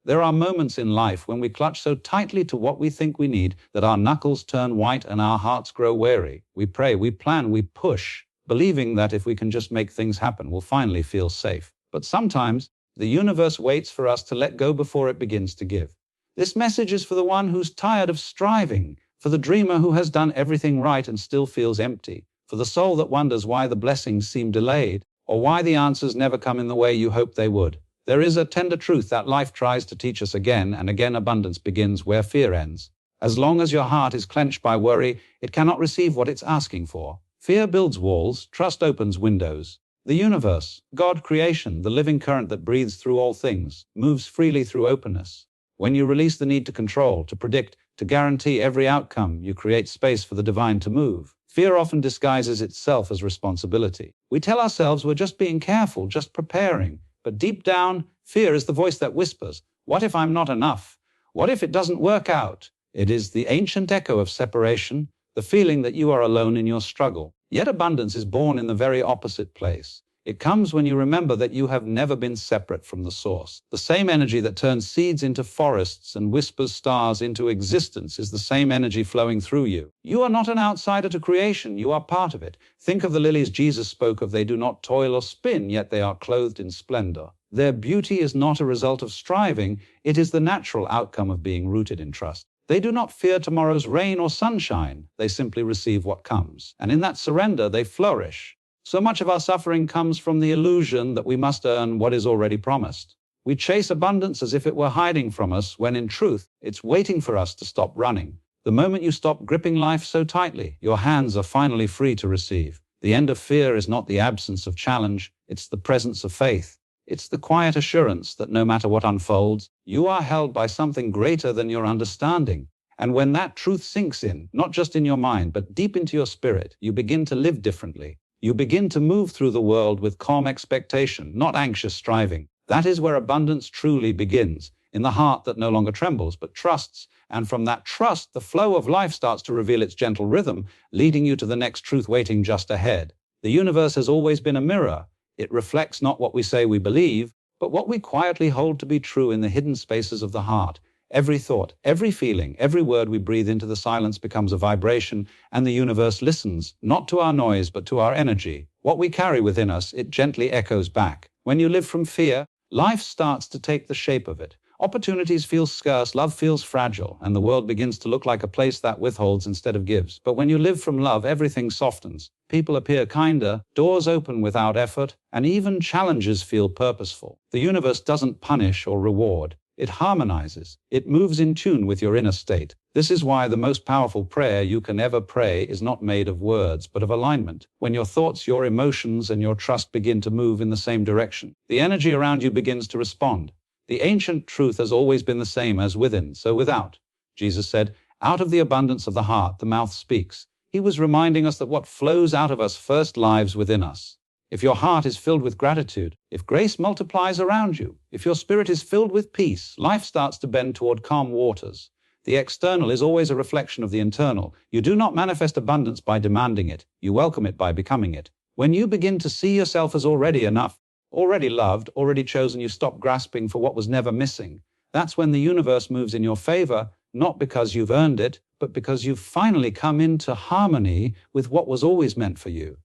There are moments in life when we clutch so tightly to what we think we need that our knuckles turn white and our hearts grow weary. We pray, we plan, we push, believing that if we can just make things happen, we'll finally feel safe. But sometimes, the universe waits for us to let go before it begins to give. This message is for the one who's tired of striving, for the dreamer who has done everything right and still feels empty, for the soul that wonders why the blessings seem delayed, or why the answers never come in the way you hoped they would. There is a tender truth that life tries to teach us again and again. Abundance begins where fear ends. As long as your heart is clenched by worry, it cannot receive what it's asking for. Fear builds walls, trust opens windows. The universe, God, creation, the living current that breathes through all things, moves freely through openness. When you release the need to control, to predict, to guarantee every outcome, you create space for the divine to move. Fear often disguises itself as responsibility. We tell ourselves we're just being careful, just preparing. But deep down, fear is the voice that whispers, what if I'm not enough? What if it doesn't work out? It is the ancient echo of separation, the feeling that you are alone in your struggle. Yet abundance is born in the very opposite place. It comes when you remember that you have never been separate from the source. The same energy that turns seeds into forests and whispers stars into existence is the same energy flowing through you. You are not an outsider to creation, you are part of it. Think of the lilies Jesus spoke of. They do not toil or spin, yet they are clothed in splendor. Their beauty is not a result of striving, it is the natural outcome of being rooted in trust. They do not fear tomorrow's rain or sunshine, they simply receive what comes. And in that surrender, they flourish. So much of our suffering comes from the illusion that we must earn what is already promised. We chase abundance as if it were hiding from us, when in truth, it's waiting for us to stop running. The moment you stop gripping life so tightly, your hands are finally free to receive. The end of fear is not the absence of challenge, it's the presence of faith. It's the quiet assurance that no matter what unfolds, you are held by something greater than your understanding. And when that truth sinks in, not just in your mind, but deep into your spirit, you begin to live differently. You begin to move through the world with calm expectation, not anxious striving. That is where abundance truly begins, in the heart that no longer trembles, but trusts. And from that trust, the flow of life starts to reveal its gentle rhythm, leading you to the next truth waiting just ahead. The universe has always been a mirror. It reflects not what we say we believe, but what we quietly hold to be true in the hidden spaces of the heart. Every thought, every feeling, every word we breathe into the silence becomes a vibration, and the universe listens, not to our noise, but to our energy. What we carry within us, it gently echoes back. When you live from fear, life starts to take the shape of it. Opportunities feel scarce, love feels fragile, and the world begins to look like a place that withholds instead of gives. But when you live from love, everything softens. People appear kinder, doors open without effort, and even challenges feel purposeful. The universe doesn't punish or reward. It harmonizes. It moves in tune with your inner state. This is why the most powerful prayer you can ever pray is not made of words, but of alignment. When your thoughts, your emotions, and your trust begin to move in the same direction, the energy around you begins to respond. The ancient truth has always been the same: as within, so without. Jesus said, out of the abundance of the heart, the mouth speaks. He was reminding us that what flows out of us first lives within us. If your heart is filled with gratitude, if grace multiplies around you, if your spirit is filled with peace, life starts to bend toward calm waters. The external is always a reflection of the internal. You do not manifest abundance by demanding it. You welcome it by becoming it. When you begin to see yourself as already enough, already loved, already chosen, you stop grasping for what was never missing. That's when the universe moves in your favor, not because you've earned it, but because you've finally come into harmony with what was always meant for you.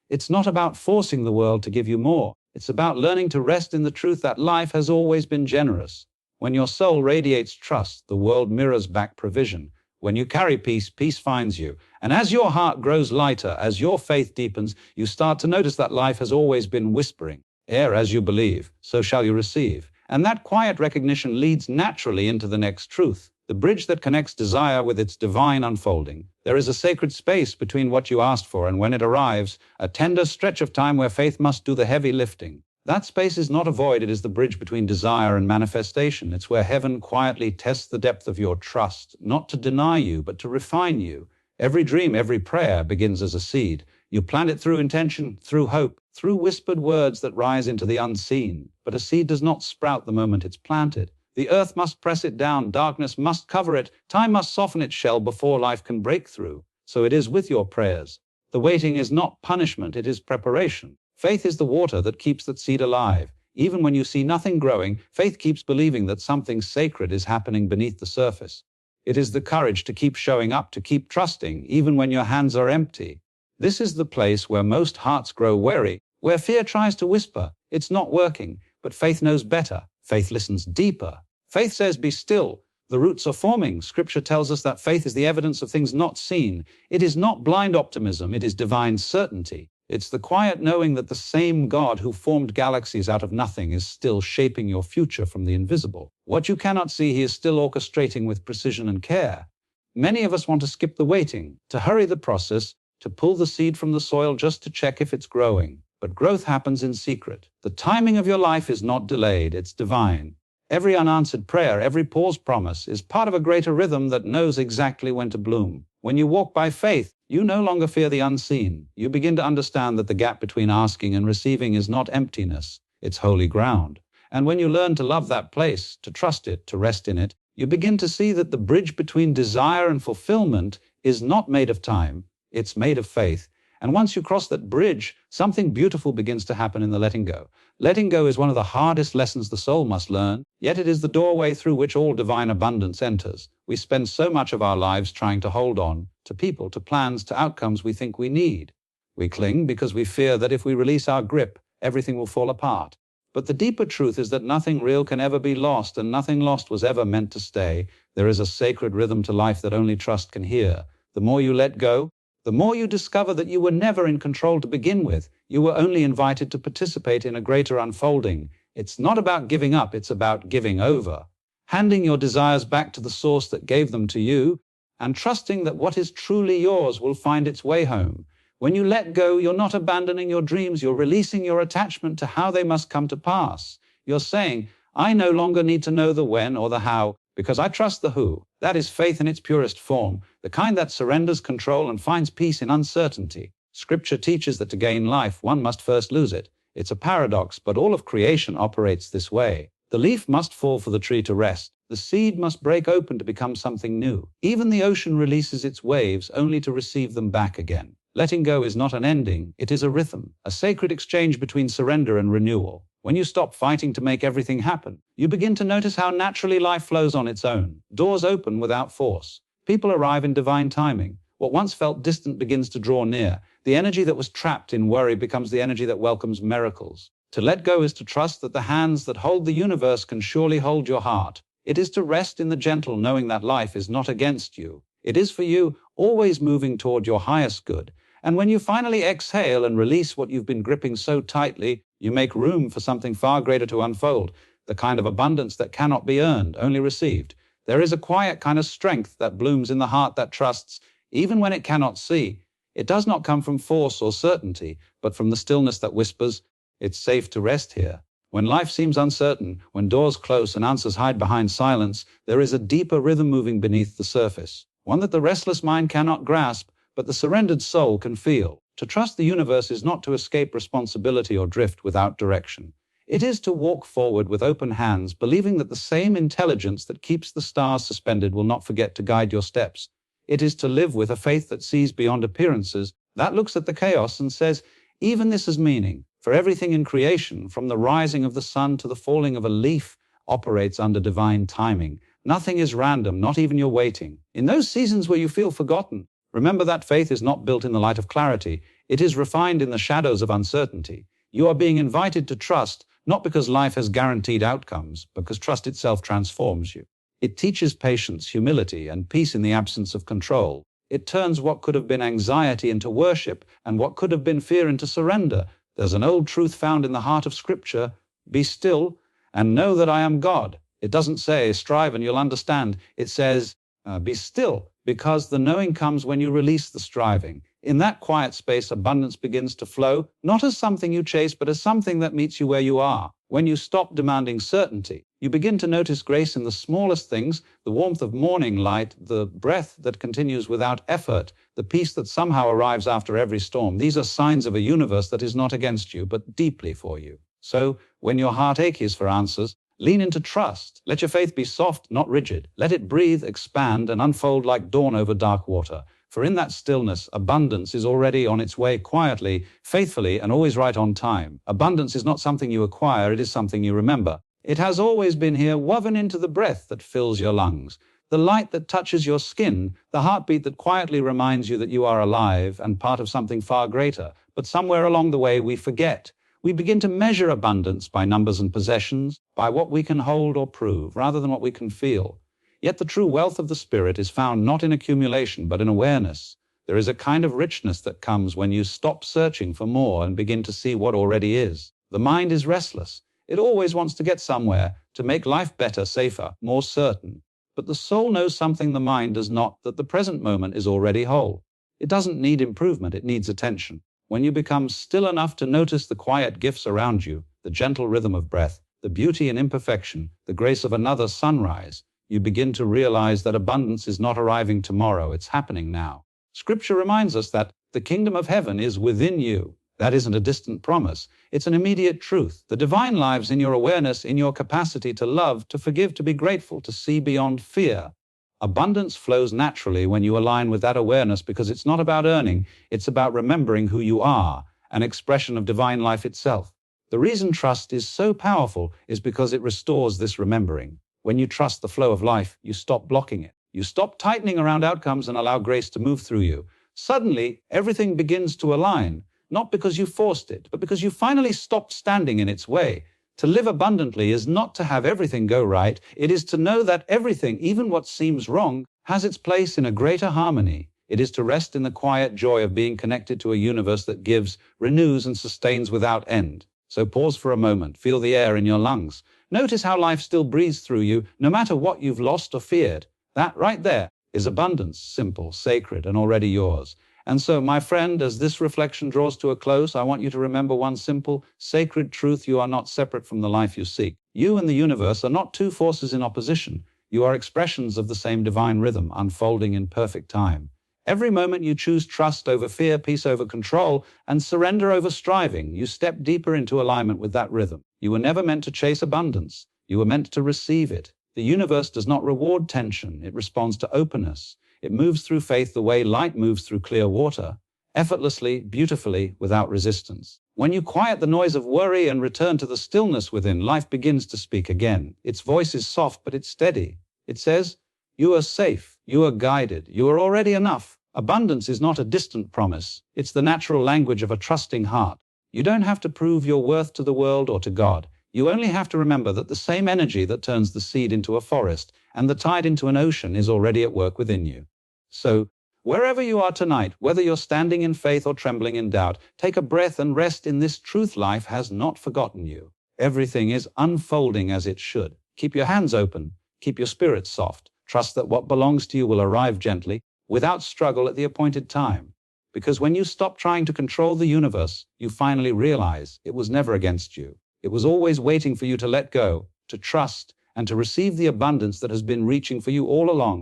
It's not about forcing the world to give you more. It's about learning to rest in the truth that life has always been generous. When your soul radiates trust, the world mirrors back provision. When you carry peace, peace finds you. And as your heart grows lighter, as your faith deepens, you start to notice that life has always been whispering. Ere as you believe, so shall you receive. And that quiet recognition leads naturally into the next truth, the bridge that connects desire with its divine unfolding. There is a sacred space between what you asked for and when it arrives, a tender stretch of time where faith must do the heavy lifting. That space is not a void, it is the bridge between desire and manifestation. It's where heaven quietly tests the depth of your trust, not to deny you, but to refine you. Every dream, every prayer begins as a seed. You plant it through intention, through hope, through whispered words that rise into the unseen. But a seed does not sprout the moment it's planted. The earth must press it down, darkness must cover it, time must soften its shell before life can break through. So it is with your prayers. The waiting is not punishment, it is preparation. Faith is the water that keeps that seed alive. Even when you see nothing growing, faith keeps believing that something sacred is happening beneath the surface. It is the courage to keep showing up, to keep trusting, even when your hands are empty. This is the place where most hearts grow weary, where fear tries to whisper, "It's not working," but faith knows better. Faith listens deeper. Faith says, "Be still." The roots are forming. Scripture tells us that faith is the evidence of things not seen. It is not blind optimism, it is divine certainty. It's the quiet knowing that the same God who formed galaxies out of nothing is still shaping your future from the invisible. What you cannot see, He is still orchestrating with precision and care. Many of us want to skip the waiting, to hurry the process, to pull the seed from the soil just to check if it's growing. But growth happens in secret. The timing of your life is not delayed, it's divine. Every unanswered prayer, every paused promise is part of a greater rhythm that knows exactly when to bloom. When you walk by faith, you no longer fear the unseen. You begin to understand that the gap between asking and receiving is not emptiness, it's holy ground. And when you learn to love that place, to trust it, to rest in it, you begin to see that the bridge between desire and fulfillment is not made of time, it's made of faith. And once you cross that bridge, something beautiful begins to happen in the letting go. Letting go is one of the hardest lessons the soul must learn, yet it is the doorway through which all divine abundance enters. We spend so much of our lives trying to hold on to people, to plans, to outcomes we think we need. We cling because we fear that if we release our grip, everything will fall apart. But the deeper truth is that nothing real can ever be lost, and nothing lost was ever meant to stay. There is a sacred rhythm to life that only trust can hear. The more you let go, the more you discover that you were never in control to begin with. You were only invited to participate in a greater unfolding. It's not about giving up, it's about giving over. Handing your desires back to the source that gave them to you, and trusting that what is truly yours will find its way home. When you let go, you're not abandoning your dreams, you're releasing your attachment to how they must come to pass. You're saying, "I no longer need to know the when or the how, because I trust the who." That is faith in its purest form, the kind that surrenders control and finds peace in uncertainty. Scripture teaches that to gain life, one must first lose it. It's a paradox, but all of creation operates this way. The leaf must fall for the tree to rest. The seed must break open to become something new. Even the ocean releases its waves only to receive them back again. Letting go is not an ending, it is a rhythm, a sacred exchange between surrender and renewal. When you stop fighting to make everything happen, you begin to notice how naturally life flows on its own. Doors open without force. People arrive in divine timing. What once felt distant begins to draw near. The energy that was trapped in worry becomes the energy that welcomes miracles. To let go is to trust that the hands that hold the universe can surely hold your heart. It is to rest in the gentle, knowing that life is not against you. It is for you, always moving toward your highest good. And when you finally exhale and release what you've been gripping so tightly, you make room for something far greater to unfold, the kind of abundance that cannot be earned, only received. There is a quiet kind of strength that blooms in the heart that trusts, even when it cannot see. It does not come from force or certainty, but from the stillness that whispers, "It's safe to rest here." When life seems uncertain, when doors close and answers hide behind silence, there is a deeper rhythm moving beneath the surface, one that the restless mind cannot grasp, but the surrendered soul can feel. To trust the universe is not to escape responsibility or drift without direction. It is to walk forward with open hands, believing that the same intelligence that keeps the stars suspended will not forget to guide your steps. It is to live with a faith that sees beyond appearances, that looks at the chaos and says, "Even this has meaning." For everything in creation, from the rising of the sun to the falling of a leaf, operates under divine timing. Nothing is random, not even your waiting. In those seasons where you feel forgotten, remember that faith is not built in the light of clarity. It is refined in the shadows of uncertainty. You are being invited to trust, not because life has guaranteed outcomes, because trust itself transforms you. It teaches patience, humility, and peace in the absence of control. It turns what could have been anxiety into worship, and what could have been fear into surrender. There's an old truth found in the heart of Scripture: be still and know that I am God. It doesn't say, strive and you'll understand. It says, be still, because the knowing comes when you release the striving. In that quiet space, abundance begins to flow, not as something you chase, but as something that meets you where you are. When you stop demanding certainty, you begin to notice grace in the smallest things, the warmth of morning light, the breath that continues without effort, the peace that somehow arrives after every storm. These are signs of a universe that is not against you, but deeply for you. So, when your heart aches for answers, lean into trust. Let your faith be soft, not rigid. Let it breathe, expand, and unfold like dawn over dark water. For in that stillness, abundance is already on its way quietly, faithfully, and always right on time. Abundance is not something you acquire, it is something you remember. It has always been here, woven into the breath that fills your lungs, the light that touches your skin, the heartbeat that quietly reminds you that you are alive and part of something far greater. But somewhere along the way we forget. We begin to measure abundance by numbers and possessions, by what we can hold or prove, rather than what we can feel. Yet the true wealth of the spirit is found not in accumulation, but in awareness. There is a kind of richness that comes when you stop searching for more and begin to see what already is. The mind is restless. It always wants to get somewhere, to make life better, safer, more certain. But the soul knows something the mind does not, that the present moment is already whole. It doesn't need improvement, it needs attention. When you become still enough to notice the quiet gifts around you, the gentle rhythm of breath, the beauty in imperfection, the grace of another sunrise, you begin to realize that abundance is not arriving tomorrow, it's happening now. Scripture reminds us that the kingdom of heaven is within you. That isn't a distant promise, it's an immediate truth. The divine lives in your awareness, in your capacity to love, to forgive, to be grateful, to see beyond fear. Abundance flows naturally when you align with that awareness, because it's not about earning, it's about remembering who you are, an expression of divine life itself. The reason trust is so powerful is because it restores this remembering. When you trust the flow of life, you stop blocking it. You stop tightening around outcomes and allow grace to move through you. Suddenly, everything begins to align, not because you forced it, but because you finally stopped standing in its way. To live abundantly is not to have everything go right. It is to know that everything, even what seems wrong, has its place in a greater harmony. It is to rest in the quiet joy of being connected to a universe that gives, renews, and sustains without end. So pause for a moment, feel the air in your lungs. Notice how life still breathes through you, no matter what you've lost or feared. That right there is abundance, simple, sacred, and already yours. And so, my friend, as this reflection draws to a close, I want you to remember one simple, sacred truth: you are not separate from the life you seek. You and the universe are not two forces in opposition. You are expressions of the same divine rhythm, unfolding in perfect time. Every moment you choose trust over fear, peace over control, and surrender over striving, you step deeper into alignment with that rhythm. You were never meant to chase abundance. You were meant to receive it. The universe does not reward tension. It responds to openness. It moves through faith the way light moves through clear water, effortlessly, beautifully, without resistance. When you quiet the noise of worry and return to the stillness within, life begins to speak again. Its voice is soft, but it's steady. It says, "You are safe. You are guided. You are already enough." Abundance is not a distant promise. It's the natural language of a trusting heart. You don't have to prove your worth to the world or to God. You only have to remember that the same energy that turns the seed into a forest and the tide into an ocean is already at work within you. So, wherever you are tonight, whether you're standing in faith or trembling in doubt, take a breath and rest in this truth: life has not forgotten you. Everything is unfolding as it should. Keep your hands open. Keep your spirit soft. Trust that what belongs to you will arrive gently, without struggle, at the appointed time. Because when you stop trying to control the universe, you finally realize it was never against you. It was always waiting for you to let go, to trust, and to receive the abundance that has been reaching for you all along.